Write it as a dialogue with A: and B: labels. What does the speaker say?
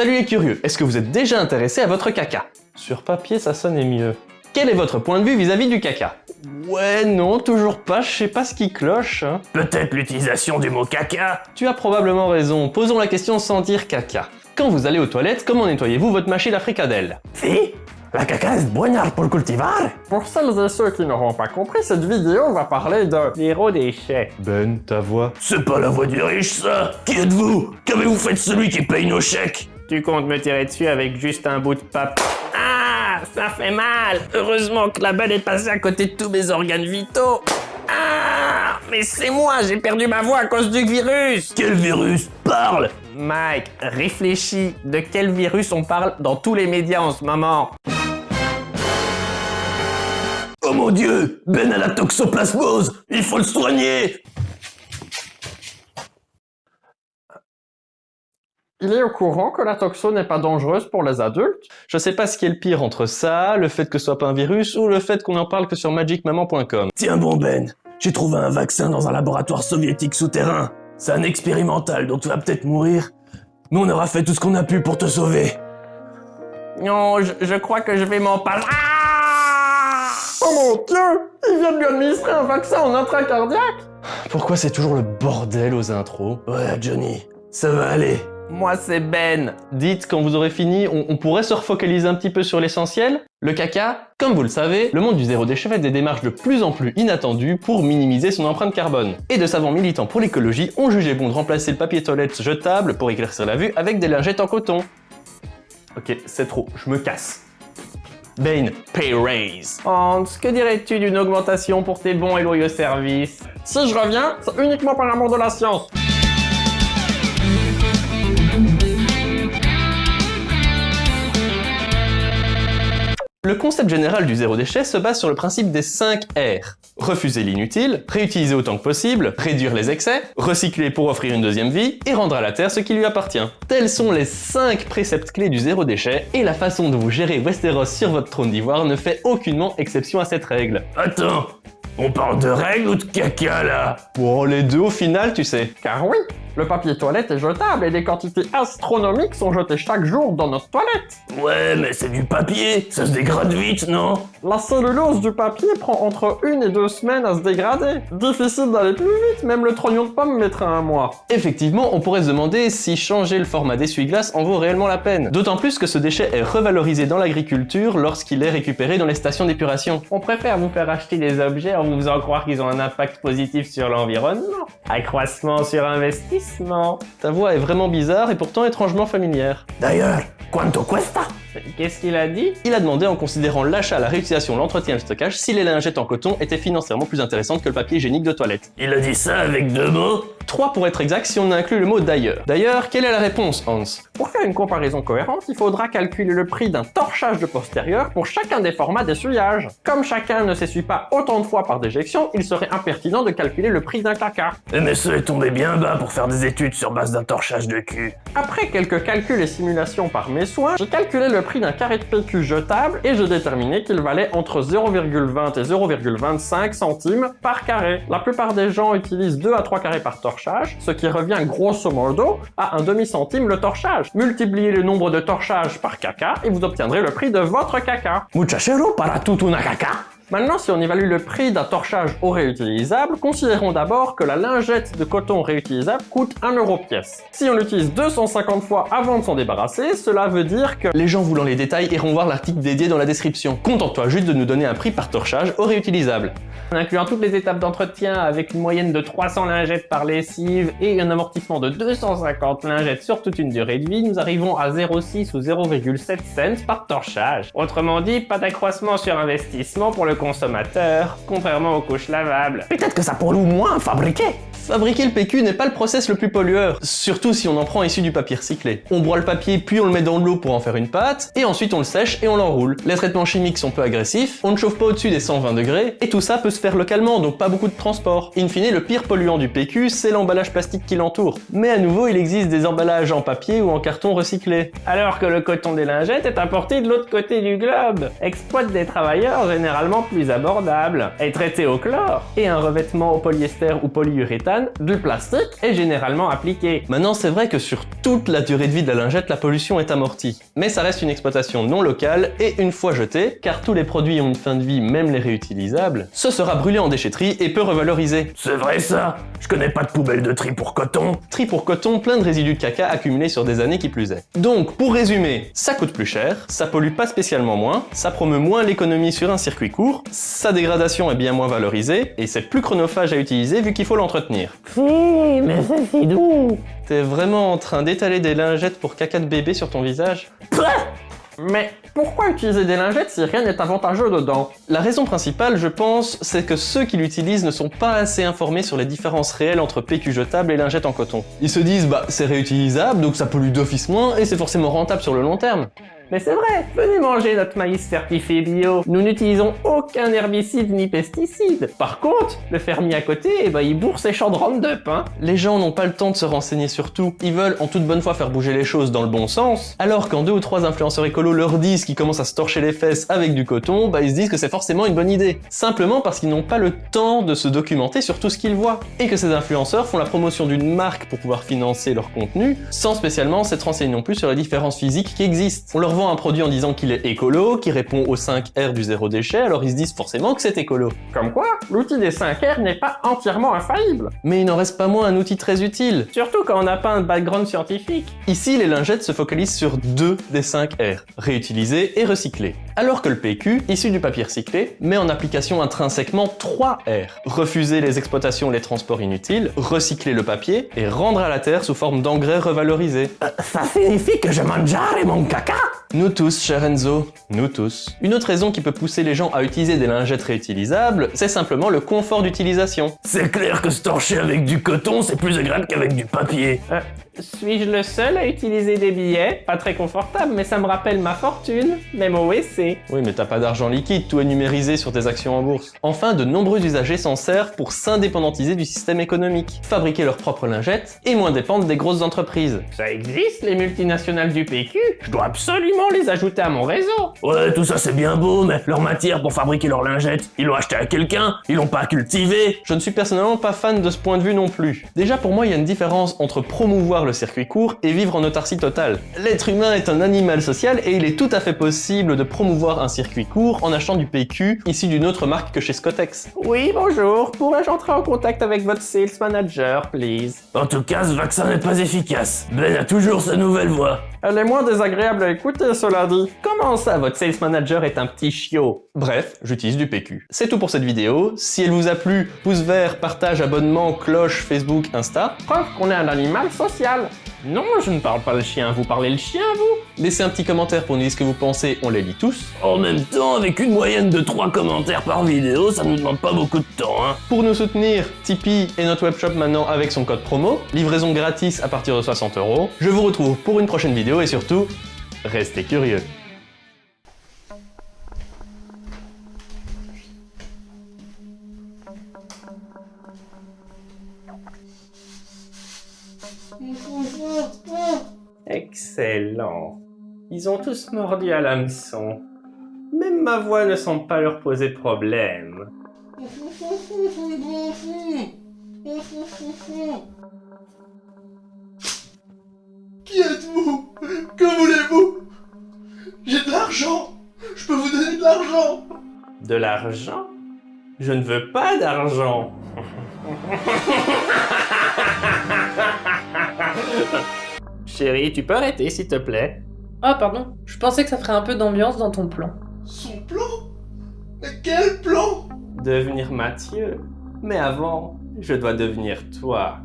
A: Salut les curieux, est-ce que vous êtes déjà intéressé à votre caca? Sur papier, ça sonnait mieux. Quel est votre point de vue vis-à-vis du caca? Ouais, non, toujours pas, je sais pas ce qui cloche. Hein.
B: Peut-être l'utilisation du mot caca?
A: Tu as probablement raison, posons la question sans dire caca. Quand vous allez aux toilettes, comment nettoyez-vous votre machine à fricadelle?
B: Si, la caca est buena pour cultivar.
C: Pour celles et ceux qui n'auront pas compris, cette vidéo va parler de zéro déchet.
A: Ben, ta voix.
B: C'est pas la voix du riche, ça. Qui êtes-vous? Qu'avez-vous fait de celui qui paye nos chèques?
C: Tu comptes me tirer dessus avec juste un bout de pape?
B: Ah, ça fait mal. Heureusement que la balle est passée à côté de tous mes organes vitaux. Ah, mais c'est moi, j'ai perdu ma voix à cause du virus. Quel virus? Parle.
C: Mike, réfléchis, de quel virus on parle dans tous les médias en ce moment?
B: Oh mon Dieu, Ben a la toxoplasmose. Il faut le soigner.
C: Il est au courant que la toxo n'est pas dangereuse pour les adultes?
A: Je sais pas ce qui est le pire entre ça, le fait que ce soit pas un virus, ou le fait qu'on en parle que sur magicmaman.com.
B: Tiens bon Ben, j'ai trouvé un vaccin dans un laboratoire soviétique souterrain. C'est un expérimental, donc tu vas peut-être mourir. Mais on aura fait tout ce qu'on a pu pour te sauver.
C: Non, je crois que je vais m'en parler. Oh mon Dieu! Il vient de lui administrer un vaccin en intracardiaque!
A: Pourquoi c'est toujours le bordel aux intros?
B: Ouais, Johnny, ça va aller.
C: Moi, c'est Ben.
A: Dites, quand vous aurez fini, on pourrait se refocaliser un petit peu sur l'essentiel? Le caca, comme vous le savez, le monde du zéro déchet fait des démarches de plus en plus inattendues pour minimiser son empreinte carbone. Et de savants militants pour l'écologie ont jugé bon de remplacer le papier toilette jetable pour éclaircir la vue avec des lingettes en coton. Ok, c'est trop, je me casse. Bane, pay raise.
C: Hans, que dirais-tu d'une augmentation pour tes bons et loyaux services? Si je reviens, c'est uniquement par l'amour de la science.
A: Le concept général du zéro déchet se base sur le principe des 5 R. Refuser l'inutile, réutiliser autant que possible, réduire les excès, recycler pour offrir une deuxième vie et rendre à la Terre ce qui lui appartient. Tels sont les 5 préceptes clés du zéro déchet et la façon dont vous gérez Westeros sur votre trône d'ivoire ne fait aucunement exception à cette règle.
B: Attends, on parle de règles ou de caca là?
A: Bon, les deux au final, tu sais.
C: Car oui, le papier toilette est jetable et des quantités astronomiques sont jetées chaque jour dans notre toilette.
B: Ouais, mais c'est du papier, ça se dégrade vite, non?
C: La cellulose du papier prend entre 1 et 2 semaines à se dégrader. Difficile d'aller plus vite, même le trognon de pomme mettra un mois.
A: Effectivement, on pourrait se demander si changer le format d'essuie-glace en vaut réellement la peine. D'autant plus que ce déchet est revalorisé dans l'agriculture lorsqu'il est récupéré dans les stations d'épuration.
C: On préfère vous faire acheter des objets en vous faisant croire qu'ils ont un impact positif sur l'environnement. Accroissement sur investissement.
A: Ta voix est vraiment bizarre et pourtant étrangement familière.
B: D'ailleurs, quanto cuesta?
C: Qu'est-ce qu'il a dit?
A: Il a demandé en considérant l'achat, la réutilisation, l'entretien et le stockage si les lingettes en coton étaient financièrement plus intéressantes que le papier hygiénique de toilette.
B: Il a dit ça avec 2 mots?
A: 3 pour être exact si on inclut le mot d'ailleurs. D'ailleurs, quelle est la réponse, Hans?
C: Pour faire une comparaison cohérente, il faudra calculer le prix d'un torchage de postérieur pour chacun des formats d'essuyage. Comme chacun ne s'essuie pas autant de fois par déjection, il serait impertinent de calculer le prix d'un caca.
B: MSE est tombé bien bas pour faire des études sur base d'un torchage de cul.
C: Après quelques calculs et simulations par mes soins, j'ai calculé le prix d'un carré de PQ jetable et j'ai déterminé qu'il valait entre 0,20 et 0,25 centimes par carré. La plupart des gens utilisent 2 à 3 carrés par torchage, ce qui revient grosso modo à un demi-centime le torchage. Multipliez le nombre de torchages par caca et vous obtiendrez le prix de votre caca.
B: Muchachero para tutuna caca.
C: Maintenant, si on évalue le prix d'un torchage au réutilisable, considérons d'abord que la lingette de coton réutilisable coûte 1 euro pièce. Si on l'utilise 250 fois avant de s'en débarrasser, cela veut dire que...
A: Les gens voulant les détails iront voir l'article dédié dans la description. Contente-toi juste de nous donner un prix par torchage au réutilisable.
C: En incluant toutes les étapes d'entretien avec une moyenne de 300 lingettes par lessive et un amortissement de 250 lingettes sur toute une durée de vie, nous arrivons à 0,6 ou 0,7 cents par torchage. Autrement dit, pas d'accroissement sur investissement pour le consommateur, contrairement aux couches lavables.
B: Peut-être que ça pollue moins fabriquer.
A: Fabriquer le PQ n'est pas le process le plus pollueur, surtout si on en prend issu du papier recyclé. On broie le papier puis on le met dans de l'eau pour en faire une pâte, et ensuite on le sèche et on l'enroule. Les traitements chimiques sont peu agressifs, on ne chauffe pas au-dessus des 120 degrés, et tout ça peut se faire localement, donc pas beaucoup de transport. In fine, le pire polluant du PQ, c'est l'emballage plastique qui l'entoure. Mais à nouveau, il existe des emballages en papier ou en carton recyclé.
C: Alors que le coton des lingettes est importé de l'autre côté du globe, exploite des travailleurs généralement plus abordable, est traité au chlore, et un revêtement au polyester ou polyuréthane, du plastique, est généralement appliqué.
A: Maintenant, c'est vrai que sur toute la durée de vie de la lingette, la pollution est amortie. Mais ça reste une exploitation non locale, et une fois jeté, car tous les produits ont une fin de vie, même les réutilisables, ce sera brûlé en déchetterie et peu revalorisé.
B: C'est vrai ça? Je connais pas de poubelle de tri pour coton.
A: Tri pour coton, plein de résidus de caca accumulés sur des années qui plus est. Donc, pour résumer, ça coûte plus cher, ça pollue pas spécialement moins, ça promeut moins l'économie sur un circuit court, sa dégradation est bien moins valorisée, et c'est plus chronophage à utiliser vu qu'il faut l'entretenir.
B: Mais ça c'est doux.
A: T'es vraiment en train d'étaler des lingettes pour caca de bébé sur ton visage?
C: Mais pourquoi utiliser des lingettes si rien n'est avantageux dedans?
A: La raison principale, je pense, c'est que ceux qui l'utilisent ne sont pas assez informés sur les différences réelles entre PQ jetables et lingettes en coton. Ils se disent, bah c'est réutilisable, donc ça pollue d'office moins, et c'est forcément rentable sur le long terme.
C: Mais c'est vrai, venez manger notre maïs certifié bio. Nous n'utilisons aucun herbicide ni pesticide. Par contre, le fermier à côté, il bourre ses champs de Roundup, hein.
A: Les gens n'ont pas le temps de se renseigner sur tout. Ils veulent en toute bonne foi faire bouger les choses dans le bon sens, alors quand 2 ou 3 influenceurs écolos leur disent qu'ils commencent à se torcher les fesses avec du coton, ils se disent que c'est forcément une bonne idée. Simplement parce qu'ils n'ont pas le temps de se documenter sur tout ce qu'ils voient. Et que ces influenceurs font la promotion d'une marque pour pouvoir financer leur contenu, sans spécialement s'être renseignés non plus sur les différences physiques qui existent. On leur vend un produit en disant qu'il est écolo, qui répond aux 5 R du zéro déchet, alors ils se disent forcément que c'est écolo.
C: Comme quoi, l'outil des 5 R n'est pas entièrement infaillible.
A: Mais il n'en reste pas moins un outil très utile.
C: Surtout quand on n'a pas un background scientifique.
A: Ici, les lingettes se focalisent sur 2 des 5 R, réutiliser et recycler. Alors que le PQ, issu du papier recyclé, met en application intrinsèquement 3 R. Refuser les exploitations et les transports inutiles, recycler le papier et rendre à la terre sous forme d'engrais revalorisés.
B: Ça signifie que je mangerai mon caca?
A: Nous tous, cher Enzo, nous tous. Une autre raison qui peut pousser les gens à utiliser des lingettes réutilisables, c'est simplement le confort d'utilisation.
B: C'est clair que se torcher avec du coton, c'est plus agréable qu'avec du papier.
C: Suis-je le seul à utiliser des billets? Pas très confortable, mais ça me rappelle ma fortune, même au WC.
A: Oui, mais t'as pas d'argent liquide, tout est numérisé sur tes actions en bourse. Enfin, de nombreux usagers s'en servent pour s'indépendantiser du système économique, fabriquer leurs propres lingettes et moins dépendre des grosses entreprises.
C: Ça existe, les multinationales du PQ? Je dois absolument les ajouter à mon réseau.
B: Ouais, tout ça c'est bien beau, mais leur matière pour fabriquer leurs lingettes, ils l'ont acheté à quelqu'un, ils l'ont pas cultivé.
A: Je ne suis personnellement pas fan de ce point de vue non plus. Déjà, pour moi, il y a une différence entre promouvoir le circuit court et vivre en autarcie totale. L'être humain est un animal social et il est tout à fait possible de promouvoir un circuit court en achetant du PQ issu d'une autre marque que chez Scottex.
C: Oui, bonjour, pourrais-je entrer en contact avec votre sales manager, please?
B: En tout cas, ce vaccin n'est pas efficace. Ben a toujours sa nouvelle voix.
C: Elle est moins désagréable à écouter, cela dit. Comment ça, votre sales manager est un petit chiot?
A: Bref, j'utilise du PQ. C'est tout pour cette vidéo. Si elle vous a plu, pouce vert, partage, abonnement, cloche, Facebook, Insta.
C: Preuve qu'on est un animal social. Non, je ne parle pas le chien, vous parlez le chien, vous?
A: Laissez un petit commentaire pour nous dire ce que vous pensez, on les lit tous.
B: En même temps, avec une moyenne de 3 commentaires par vidéo, ça nous demande pas beaucoup de temps, hein.
A: Pour nous soutenir, Tipeee et notre webshop maintenant avec son code promo, livraison gratis à partir de 60 €. Je vous retrouve pour une prochaine vidéo et surtout, restez curieux.
C: Excellent. Ils ont tous mordu à l'hameçon. Même ma voix ne semble pas leur poser problème.
D: Qui êtes-vous? Que voulez-vous? J'ai de l'argent. Je peux vous donner de l'argent.
C: De l'argent? Je ne veux pas d'argent. Chérie, tu peux arrêter s'il te plaît?
E: Ah pardon, je pensais que ça ferait un peu d'ambiance dans ton plan.
D: Son plan? Mais quel plan?
C: Devenir Mathieu. Mais avant, je dois devenir toi.